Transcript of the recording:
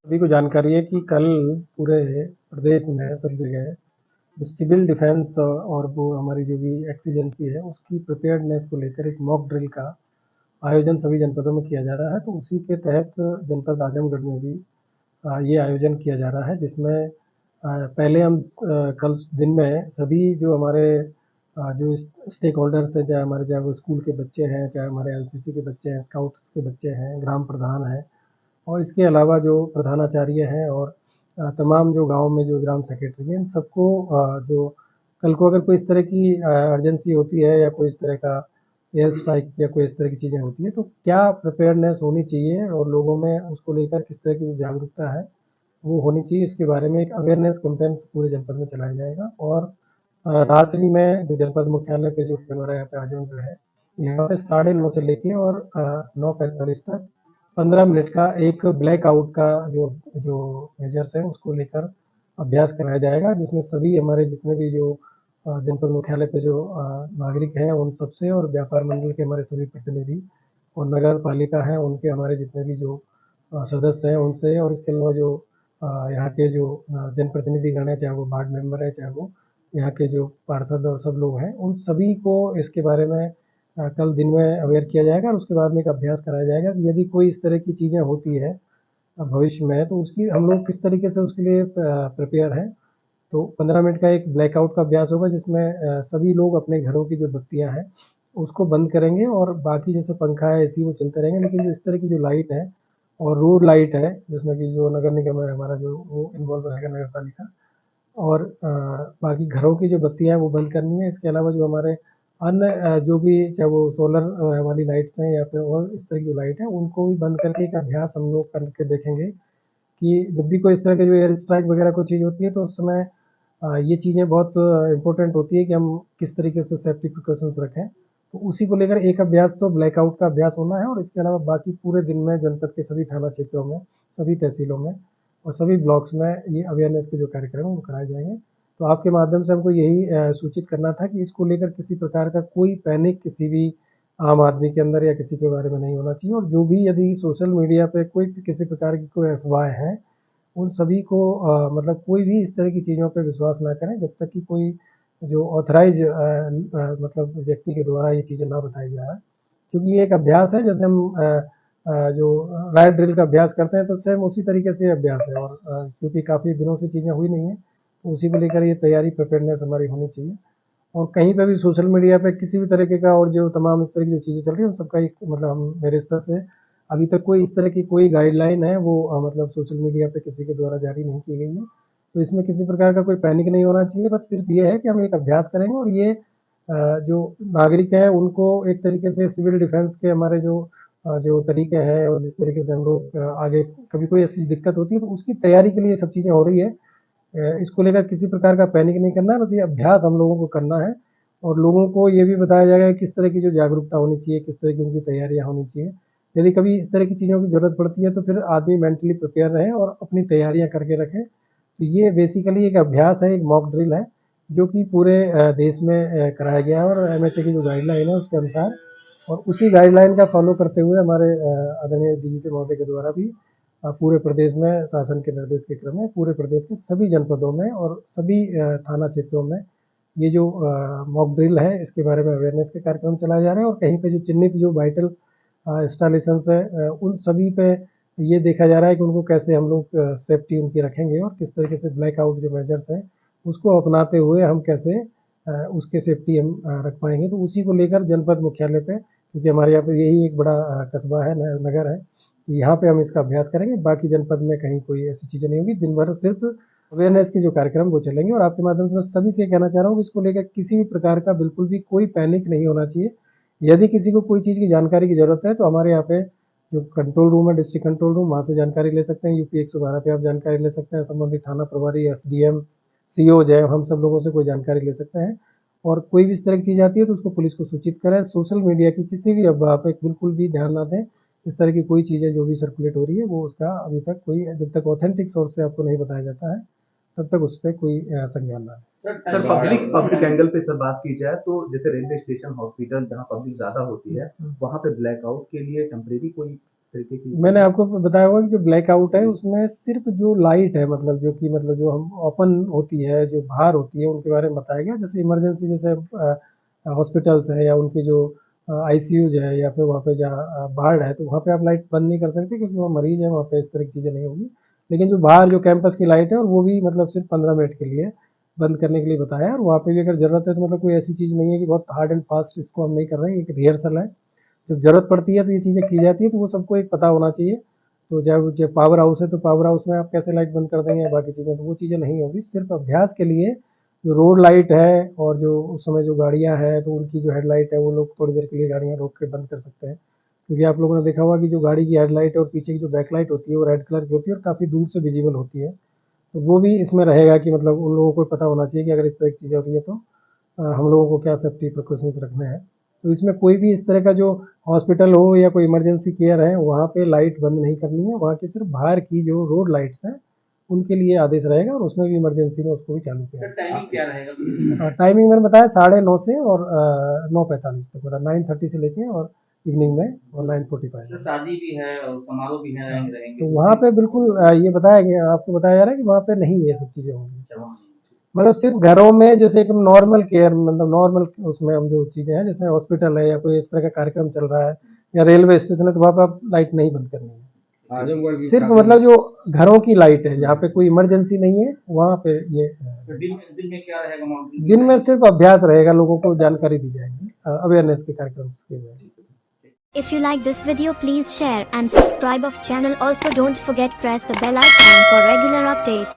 सभी को जानकारी है कि कल पूरे प्रदेश में सब जगह जो सिविल डिफेंस और वो हमारी जो भी एक्सीजेंसी है उसकी प्रिपेयर्डनेस को लेकर एक मॉक ड्रिल का आयोजन सभी जनपदों में किया जा रहा है। तो उसी के तहत जनपद आजमगढ़ में भी ये आयोजन किया जा रहा है, जिसमें पहले हम कल दिन में सभी जो हमारे जो स्टेक होल्डर्स हैं, चाहे वो स्कूल के बच्चे हैं, चाहे हमारे एनसीसी के बच्चे हैं, स्काउट्स के बच्चे हैं, ग्राम प्रधान हैं और इसके अलावा जो प्रधानाचार्य हैं और तमाम जो गांव में जो ग्राम सेक्रेटरी हैं, इन सबको जो कल को अगर कोई इस तरह की अर्जेंसी होती है या कोई इस तरह का एयर स्ट्राइक या कोई इस तरह की चीज़ें होती है तो क्या प्रिपेयर्डनेस होनी चाहिए और लोगों में उसको लेकर किस तरह की जागरूकता है वो होनी चाहिए, इसके बारे में एक अवेयरनेस कैंपेन पूरे जनपद में चलाया जाएगा। और रात्रि में जो जनपद मुख्यालय पे जो हमारा यहाँ पे आजमगढ़ है, यहाँ पे 9:30 से लेके और 9:45 तक 15 मिनट का एक ब्लैकआउट का जो जो मेजर्स है उसको लेकर अभ्यास कराया जाएगा, जिसमें सभी हमारे जितने भी जो जनपद मुख्यालय पे जो नागरिक हैं उन सबसे और व्यापार मंडल के हमारे सभी प्रतिनिधि और नगर पालिका हैं उनके हमारे जितने भी जो सदस्य हैं उनसे और इसके अलावा जो यहाँ के जो जनप्रतिनिधिगण हैं, चाहे वो वार्ड मेंबर है, चाहे वो यहाँ के जो पार्षद और सब लोग हैं, उन सभी को इसके बारे में कल दिन में अवेयर किया जाएगा और उसके बाद में एक अभ्यास कराया जाएगा कि यदि कोई इस तरह की चीज़ें होती है भविष्य में तो उसकी हम लोग किस तरीके से उसके लिए प्रिपेयर हैं। तो 15 मिनट का एक ब्लैकआउट का अभ्यास होगा, जिसमें सभी लोग अपने घरों की जो बत्तियां हैं उसको बंद करेंगे और बाकी जैसे पंखा है एसी वो चलते रहेंगे, लेकिन जो इस तरह की जो लाइट है और रोड लाइट है जिसमें कि जो नगर निगम है हमारा जो वो इन्वॉल्व रहेगा, नगर पालिका और बाकी घरों की जो बत्तियां हैं वो बंद करनी है। इसके अलावा जो हमारे अन्य जो भी चाहे वो सोलर वाली लाइट्स हैं या फिर और इस तरह की जो लाइट है उनको भी बंद करके एक अभ्यास हम लोग करके देखेंगे कि जब भी कोई इस तरह की जो एयर स्ट्राइक वगैरह कोई चीज़ होती है तो उस समय ये चीज़ें बहुत इम्पोर्टेंट होती है कि हम किस तरीके से सेफ्टी प्रिकॉशंस रखें। तो उसी को लेकर एक अभ्यास तो ब्लैकआउट का अभ्यास होना है और इसके अलावा बाकी पूरे दिन में जनपद के सभी थाना क्षेत्रों में, सभी तहसीलों में और सभी ब्लॉक्स में ये अवेयरनेस के जो कार्यक्रम हैं वो कराए जाएंगे। तो आपके माध्यम से हमको यही सूचित करना था कि इसको लेकर किसी प्रकार का कोई पैनिक किसी भी आम आदमी के अंदर या किसी के बारे में नहीं होना चाहिए और जो भी यदि सोशल मीडिया पे कोई किसी प्रकार की कोई अफवाह है उन सभी को मतलब कोई भी इस तरह की चीज़ों पे विश्वास ना करें जब तक कि कोई जो ऑथराइज मतलब व्यक्ति के द्वारा ये चीज़ें ना बताई जाए, क्योंकि ये एक अभ्यास है जैसे हम जो राइट ड्रिल का अभ्यास करते हैं तो सेम उसी तरीके से अभ्यास है और क्योंकि काफ़ी दिनों से चीज़ें हुई नहीं है तो उसी को लेकर ये तैयारी प्रिपेयरनेस हमारी होनी चाहिए। और कहीं पे भी सोशल मीडिया पे किसी भी तरीके का और जो तमाम इस तरह की जो चीज़ें चल रही है उन सबका एक मतलब हम मेरे स्तर से अभी तक कोई इस तरह की कोई गाइडलाइन है वो मतलब सोशल मीडिया पे किसी के द्वारा जारी नहीं की गई है। तो इसमें किसी प्रकार का कोई पैनिक नहीं होना चाहिए, बस सिर्फ ये है कि हम एक अभ्यास करेंगे और ये जो नागरिक हैं उनको एक तरीके से सिविल डिफेंस के हमारे जो तरीके हैं और जिस तरीके से हम लोग आगे कभी कोई ऐसी दिक्कत होती है तो उसकी तैयारी के लिए सब चीज़ें हो रही है। इसको लेकर किसी प्रकार का पैनिक नहीं करना है, बस ये अभ्यास हम लोगों को करना है और लोगों को ये भी बताया जाएगा कि किस तरह की जो जागरूकता होनी चाहिए, किस तरह की उनकी तैयारियाँ होनी चाहिए। यदि कभी इस तरह की चीज़ों की ज़रूरत पड़ती है तो फिर आदमी मेंटली प्रिपेयर रहे और अपनी तैयारियाँ करके रखे। तो ये बेसिकली एक अभ्यास है, एक मॉक ड्रिल है, जो कि पूरे देश में कराया गया है और एमएचए की जो गाइडलाइन है उसके अनुसार और उसी गाइडलाइन का फॉलो करते हुए हमारे आदरणीय डीजीपी महोदय के द्वारा भी पूरे प्रदेश में शासन के निर्देश के क्रम में पूरे प्रदेश के सभी जनपदों में और सभी थाना क्षेत्रों में ये जो मॉक ड्रिल है इसके बारे में अवेयरनेस के कार्यक्रम चलाए जा रहे हैं और कहीं पे जो चिन्हित जो वाइटल इंस्टॉलेशंस है उन सभी पे ये देखा जा रहा है कि उनको कैसे हम लोग सेफ्टी उनकी रखेंगे और किस तरीके से ब्लैकआउट जो मेजर्स हैं उसको अपनाते हुए हम कैसे उसके सेफ्टी हम रख पाएंगे। तो उसी को लेकर जनपद मुख्यालय पे, क्योंकि हमारे यहाँ पे यही एक बड़ा कस्बा है, नगर है, तो यहाँ पे हम इसका अभ्यास करेंगे। बाकी जनपद में कहीं कोई ऐसी चीज़ें नहीं होगी, दिन भर सिर्फ अवेयरनेस के जो कार्यक्रम वो चलेंगे और आपके माध्यम से मैं सभी से कहना चाह रहा हूँ कि इसको लेकर किसी भी प्रकार का बिल्कुल भी कोई पैनिक नहीं होना चाहिए। यदि किसी को कोई चीज़ की जानकारी की ज़रूरत है तो हमारे यहाँ पे जो कंट्रोल रूम है, डिस्ट्रिक्ट कंट्रोल रूम, वहाँ से जानकारी ले सकते हैं। यूपी 112 पे आप जानकारी ले सकते हैं, संबंधित थाना प्रभारी, एसडीएम, सीओ जो है, हम सब लोगों से कोई जानकारी ले सकते हैं और कोई भी इस तरह की चीज़ आती है तो उसको पुलिस को सूचित करें। सोशल मीडिया की किसी भी अफवाह पे बिल्कुल भी ध्यान ना दें। इस तरह की कोई चीज़ें जो भी सर्कुलेट हो रही है वो उसका अभी तक कोई जब तक ऑथेंटिक सोर्स से आपको नहीं बताया जाता है तब तक उस पर कोई संज्ञान ना लें। सर पब्लिक पब्लिक एंगल पे सर बात की जाए तो जैसे रेलवे स्टेशन, हॉस्पिटल जहाँ पब्लिक ज़्यादा होती है, वहाँ पे ब्लैकआउट के लिए टेम्परेरी कोई तरीके की? मैंने आपको बताया हुआ कि जो ब्लैकआउट है उसमें सिर्फ जो लाइट है, मतलब जो कि मतलब जो हम ओपन होती है, जो बाहर होती है, उनके बारे में बताया गया। जैसे इमरजेंसी, जैसे हॉस्पिटल्स है या उनकी जो आईसीयूज है या फिर वहाँ पे जहाँ वार्ड है, तो वहाँ पे आप लाइट बंद नहीं कर सकते क्योंकि वहाँ मरीज है, वहाँ पे इस तरह की चीज़ें नहीं होगी। लेकिन जो बाहर जो कैंपस की लाइट है, और वो भी मतलब सिर्फ 15 मिनट के लिए बंद करने के लिए बताया है। और वहाँ पे भी अगर ज़रूरत है तो मतलब कोई ऐसी चीज़ नहीं है कि बहुत हार्ड एंड फास्ट इसको हम नहीं कर रहे हैं, एक रिहर्सल है। जब ज़रूरत पड़ती है तो ये चीज़ें की जाती है, तो वो सबको एक पता होना चाहिए। तो जब पावर हाउस है तो पावर हाउस में आप कैसे लाइट बंद कर देंगे या बाकी चीज़ें, तो वो चीज़ें नहीं होगी। सिर्फ अभ्यास के लिए जो रोड लाइट है और जो उस समय जो गाड़ियाँ हैं तो उनकी जो हेडलाइट है वो लोग थोड़ी देर के लिए गाड़ियाँ रोक के बंद कर सकते हैं। क्योंकि आप लोगों ने देखा होगा कि जो गाड़ी की हेडलाइट है और पीछे की जो बैकलाइट होती है वो रेड कलर की होती है और काफ़ी दूर से विजिबल होती है। तो वो भी इसमें रहेगा कि मतलब उन लोगों को पता होना चाहिए कि अगर इस तरह की चीज़ें हो रही है तो हम लोगों को क्या सेफ्टी प्रिकॉशंस रखने हैं। तो इसमें कोई भी इस तरह का जो हॉस्पिटल हो या कोई इमरजेंसी केयर है, वहाँ पे लाइट बंद नहीं करनी है। वहाँ की सिर्फ बाहर की जो रोड लाइट्स हैं उनके लिए आदेश रहेगा, और उसमें भी इमरजेंसी में उसको भी चालू किया सर टाइमिंग क्या रहेगा? टाइमिंग मैंने बताया 9:30 से और 9:45 तक, मतलब 9:30 से लेके और इवनिंग में और 9:45। सर शादी भी है और समारोह भी है, रहेंगे तो वहाँ पे बिल्कुल ये बताया गया, आपको बताया जा रहा है कि वहाँ पे नहीं ये सब चीज़ें होंगी। मतलब सिर्फ घरों में जैसे एक नॉर्मल केयर, मतलब नॉर्मल उसमें हम जो चीज़ें हैं, जैसे हॉस्पिटल है या कोई इस तरह का कार्यक्रम चल रहा है या रेलवे स्टेशन है, तो वहाँ पे आप लाइट नहीं बंद करनी है। सिर्फ मतलब जो घरों की लाइट है जहाँ पे कोई इमरजेंसी नहीं है, वहाँ पे ये दिन में क्या रहेगा मॉडल? दिन में सिर्फ अभ्यास रहेगा, लोगों को जानकारी दी जाएगी अवेयरनेस के कार्यक्रम के लिए। If you like this video, please share and subscribe of channel. Also don't forget press the bell icon for regular updates.